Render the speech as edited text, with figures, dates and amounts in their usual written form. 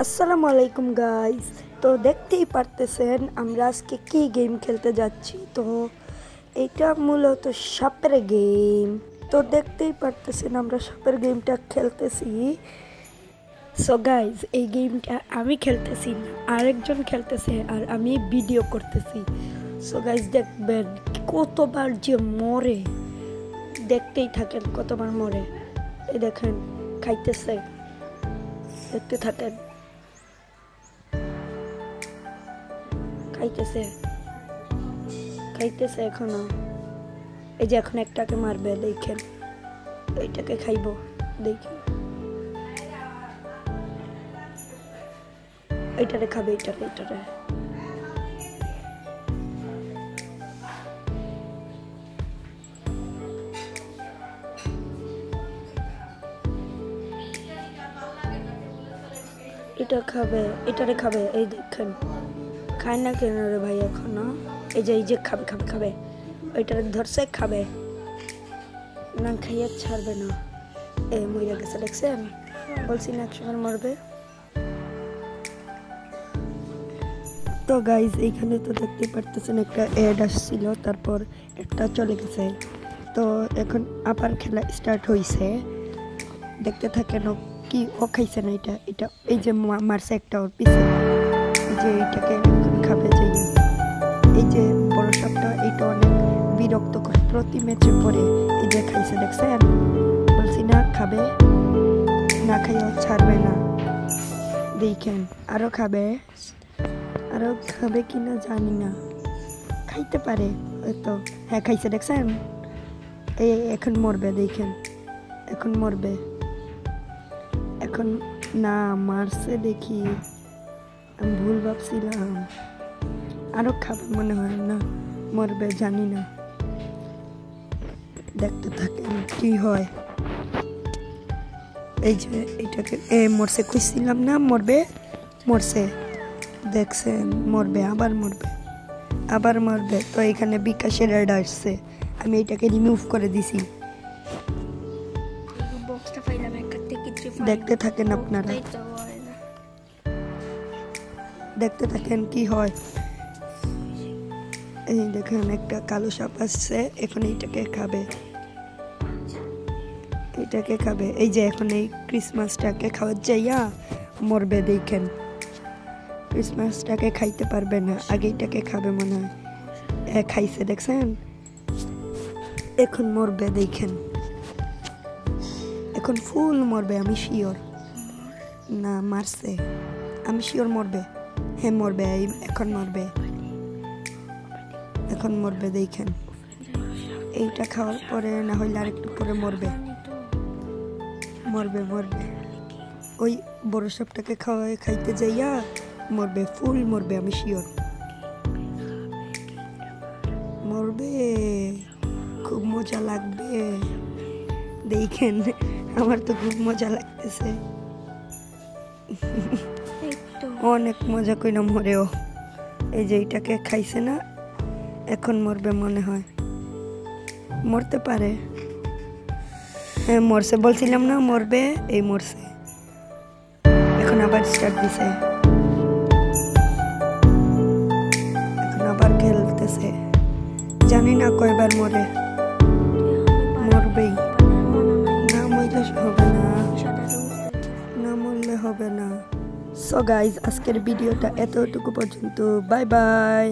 আসসালামু আলাইকুম গাইস। তো দেখতেই পারতেছেন আমরা আজকে কি গেম খেলতে যাচ্ছি। তো এটা মূলত সাপের গেম। তো দেখতেই পারতেছেন আমরা সাপের গেমটা খেলতেছি। সো গাইস, এই গেমটা আমি খেলতেছি না, আরেকজন খেলতেছে আর আমি ভিডিও করতেছি। সো গাইস, দেখবেন কতবার যে মরে, দেখতেই থাকেন কতবার মরে। এই দেখেন খাইতেছে, দেখতে থাকেন। খাইতেছে এখনো। এই যে এখন একটাকে মারবে, দেখেন এইটাকে খাইবো, দেখেন এইটারে খাবে, এইটারে এটা খাবে, এটারে খাবে। এই দেখেন খায় না কেন রে ভাই এখনো। এই যে খাবে ওইটারে ধরছে, খাবে না, খাইয়ে ছাড়বে না। এ মইরা গেছে, দেখছেন? বলছি না একসময় মরবে। তো গাইজ এইখানে তো দেখতে পারতেছেন একটা অ্যাড আসছিল, তারপর একটা চলে গেছে। তো এখন আবার খেলা স্টার্ট হয়েছে, দেখতে থাকেন। ও কি ও খাইছে না, এটা এই যে মারছে একটা ওর পিছে। এই যে এইটাকে খাবে, যে এই যে বড় সাপটা, এইটা অনেক বিরক্ত করে প্রতি ম্যাচে পরে। এই যে খাইছে, দেখছেন? বলছি না খাবে না, খাইও ছাড়বে না। দেখেন আরো খাবে কিনা জানি না, খাইতে পারে হয়তো। হ্যাঁ খাইছে, দেখছেন? এই এখন মরবে, দেখেন এখন মরবে। এখন না মারছে, দেখি আমি ভুল ভাবছিলাম। আরো খাবে মনে হয়, না মরবে জানি না, দেখতে থাকেন কি হয়। এই যে এটাকে মরছে, খুঁজছিলাম না মরছে, দেখছেন? মরবে, আবার মরবে। তো এখানে বিকাশের অ্যাড আসছে, আমি এটাকে রিমুভ করে দিছি। দেখতে থাকেন আপনারা, দেখতে থাকেন কি হয়। এই দেখেন একটা কালো সাপ আসছে, এখন এইটাকে খাবে। এই যে এখন এই ক্রিসমাসটাকে খাওয়ার যাইয়া মরবে, দেখেন ক্রিসমাসটাকে খাইতে পারবে না, আগে এটাকে খাবে মনে হয়। খাইছে, দেখছেন? এখন মরবে, দেখেন এখন ফুল মরবে, আমি শিওর। না মারছে, আমি শিওর মরবে। হ্যাঁ মরবে, এখন মরবে, দেখেন এইটা খাওয়ার পরে না হইলে আরেকটু পরে মরবে। ওই বড় সাপটাকে খাইতে যাইয়া মরবে, ফুল মরবে, আমি শিওর মরবে। খুব মজা লাগবে, দেখেন আমার তো খুব মজা লাগতেছে। অনেক মজা কইনা মরেও। এই যে এইটাকে খাইছে না, এখন মরবে মনে হয়, মরতে পারে। হ্যাঁ মরছে, বলছিলাম না মরবে। এই মরছে, এখন আবার স্টার্ট দিছে, এখন আবার খেলতেছে। জানি না কয়বার মরবেই না, মরলে হবে না। সো গাইজ, আজকের ভিডিওটা এতটুকু পর্যন্ত। Bye bye.